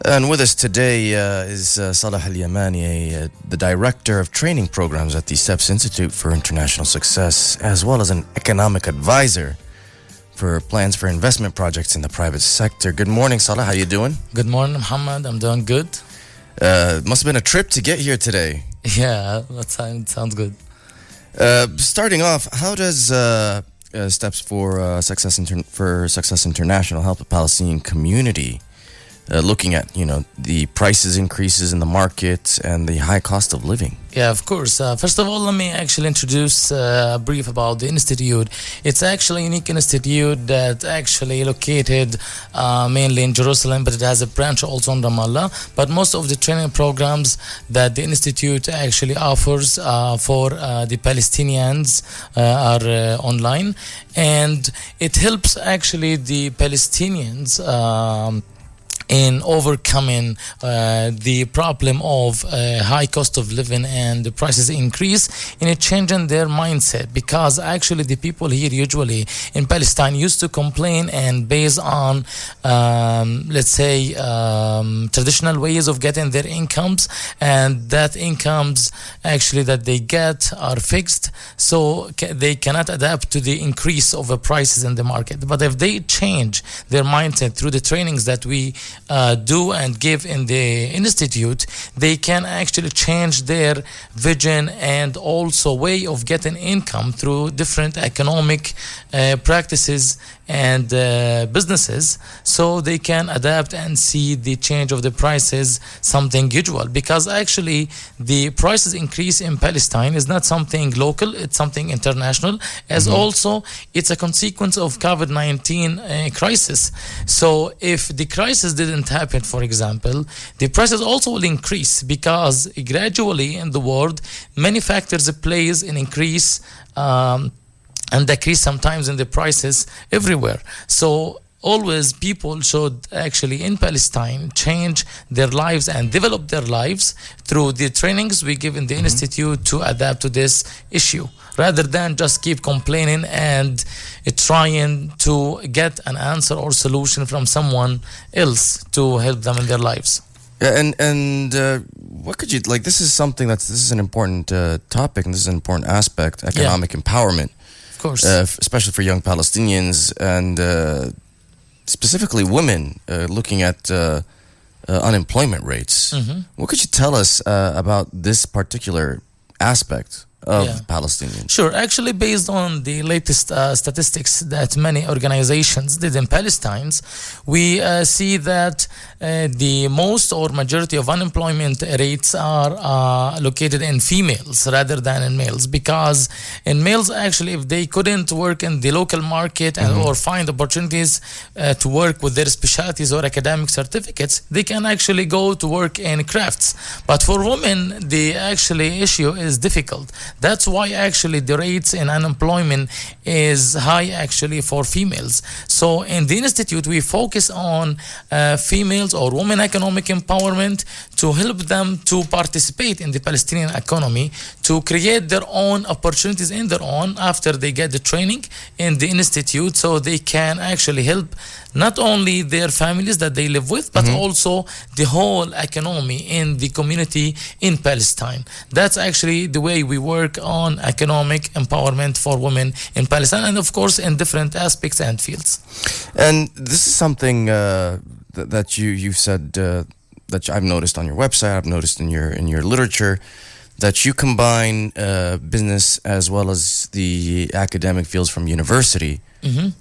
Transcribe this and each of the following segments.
And with us today is Salah Alyamani, the Director of Training Programs at the STEPS Institute for International Success, as well as an economic advisor for plans for investment projects in the private sector. Good morning, Salah. How you doing? Good morning, Muhammad. I'm doing good. Must have been a trip to get here today. Yeah, that sounds good. Starting off, how does Steps for Success International help the Palestinian community? Looking at, the prices increases in the market and the high cost of living. Yeah, of course. First of all, let me actually introduce a brief about the institute. It's actually a unique institute that actually located mainly in Jerusalem, but it has a branch also in Ramallah. But most of the training programs that the institute actually offers for the Palestinians are online, and it helps actually the Palestinians in overcoming the problem of high cost of living and the prices increase, in changing their mindset, because actually the people here usually in Palestine used to complain and based on traditional ways of getting their incomes, and that incomes actually that they get are fixed, so they cannot adapt to the increase of the prices in the market. But if they change their mindset through the trainings that we do and give in the institute, they can actually change their vision and also way of getting income through different economic practices and businesses, so they can adapt and see the change of the prices something usual, because actually the prices increase in Palestine is not something local, it's something international, as also it's a consequence of COVID-19 crisis. So if the crisis didn't happen, for example, the prices also will increase, because gradually in the world many factors plays in increase and decrease sometimes in the prices everywhere. So always people should actually in Palestine change their lives and develop their lives through the trainings we give in the institute to adapt to this issue, rather than just keep complaining and trying to get an answer or solution from someone else to help them in their lives. Yeah, and what could you, this is something this is an important topic, and this is an important aspect, economic empowerment. Of course. Especially for young Palestinians and specifically women, looking at unemployment rates. What could you tell us about this particular aspect of Palestinians? Sure. Actually, based on the latest statistics that many organizations did in Palestine, we see that the most or majority of unemployment rates are located in females rather than in males, because in males, actually, if they couldn't work in the local market and or find opportunities to work with their specialties or academic certificates, they can actually go to work in crafts. But for women, the actually issue is difficult. That's why actually the rates in unemployment is high actually for females. So in the institute, we focus on females or women economic empowerment to help them to participate in the Palestinian economy, to create their own opportunities in their own after they get the training in the institute, so they can actually help not only their families that they live with, but also the whole economy in the community in Palestine. That's actually the way we work on economic empowerment for women in Palestine, and of course in different aspects and fields. And this is something that you've said that I've noticed on your website, I've noticed in your literature, that you combine business as well as the academic fields from university.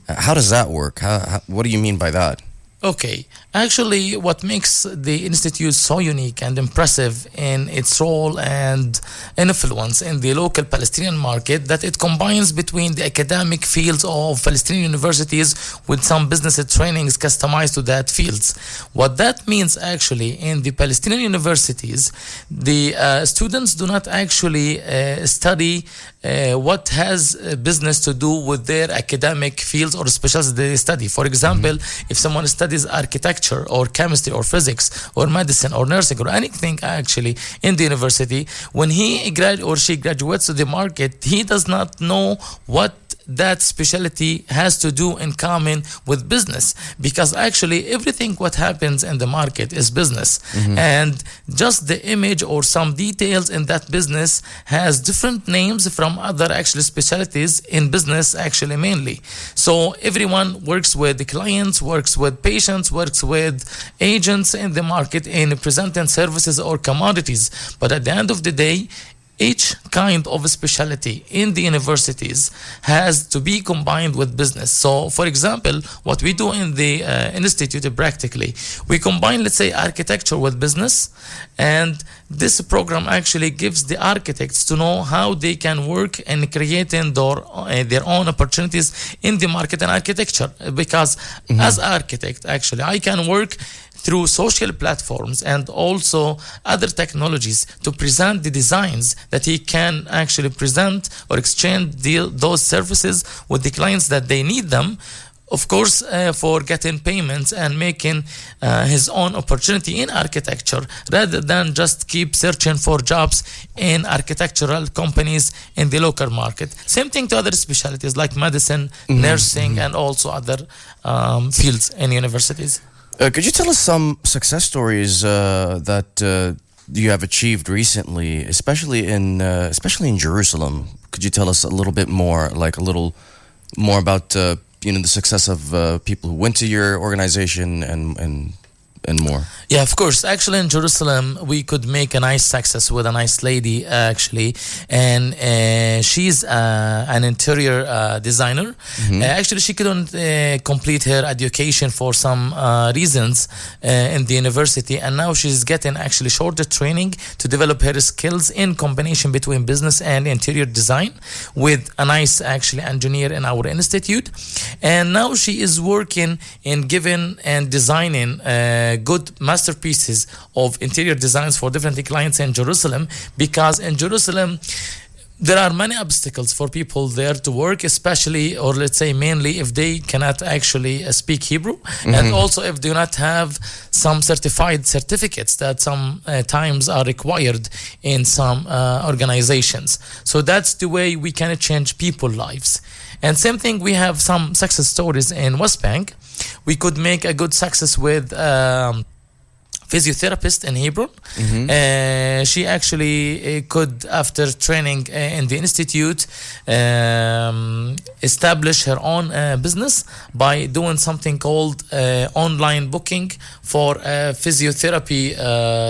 How does that work? What do you mean by that? Okay, actually what makes the institute so unique and impressive in its role and influence in the local Palestinian market, that it combines between the academic fields of Palestinian universities with some business trainings customized to that fields. What that means actually, in the Palestinian universities, the students do not actually study what has business to do with their academic fields or specialties they study. For example, if someone studies architecture or chemistry or physics or medicine or nursing or anything actually in the university, when he or she graduates to the market, he does not know what that specialty has to do in common with business, because actually everything what happens in the market is business, and just the image or some details in that business has different names from other actually specialties in business actually mainly. So everyone works with the clients, works with patients, works with agents in the market in presenting services or commodities, but at the end of the day, each kind of specialty in the universities has to be combined with business. So, for example, what we do in the institute practically, we combine, let's say, architecture with business, and this program actually gives the architects to know how they can work in creating their own opportunities in the market and architecture. Because as architect, actually, I can work through social platforms and also other technologies to present the designs that he can actually present or exchange those services with the clients that they need them, of course, for getting payments and making his own opportunity in architecture, rather than just keep searching for jobs in architectural companies in the local market. Same thing to other specialties like medicine, nursing, and also other fields in universities. Could you tell us some success stories that you have achieved recently, especially in Jerusalem? Could you tell us a little bit more, like a little more about the success of people who went to your organization and more? Yeah, of course. Actually, in Jerusalem, we could make a nice success with a nice lady, actually. And she's an interior designer. Actually, she couldn't complete her education for some reasons in the university. And now she's getting actually shorter training to develop her skills in combination between business and interior design with a nice, actually, engineer in our institute. And now she is working in giving and designing good masterpieces of interior designs for different clients in Jerusalem, because in Jerusalem there are many obstacles for people there to work, especially, or let's say mainly, if they cannot actually speak Hebrew, and also if they do not have some certified certificates that some times are required in some organizations. So that's the way we can change people's lives. And same thing, we have some success stories in West Bank. We could make a good success with physiotherapist in Hebron. She actually could, after training in the institute, establish her own business by doing something called online booking for physiotherapy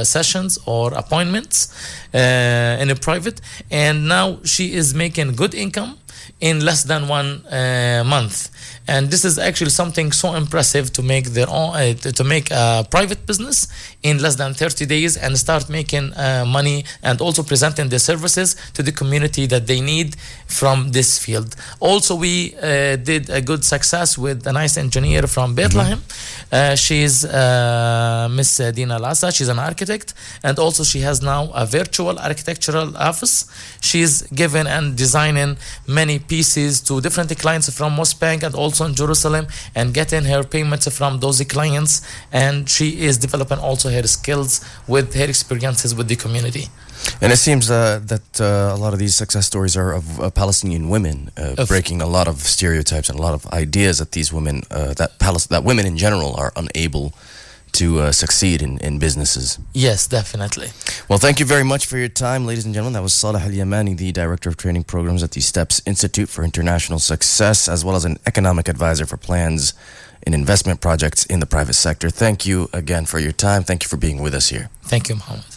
sessions or appointments in a private. And now she is making good income in less than 1 month. And this is actually something so impressive to make their own, to make a private business in less than 30 days and start making money, and also presenting the services to the community that they need from this field. Also, we did a good success with a nice engineer from Bethlehem. She's Miss Dina Lassa. She's an architect, and also she has now a virtual architectural office. She's given and designing many pieces to different clients from West Bank and also in Jerusalem, and getting her payments from those clients. And she is developing also her skills with her experiences with the community. And it seems that a lot of these success stories are of Palestinian women breaking a lot of stereotypes and a lot of ideas that these women, that women in general are unable to succeed in businesses. Yes, definitely. Well, thank you very much for your time, ladies and gentlemen. That was Saleh Alyamani, the Director of Training Programs at the STEPS Institute for International Success, as well as an economic advisor for plans in investment projects in the private sector. Thank you again for your time. Thank you for being with us here. Thank you, Mohammed.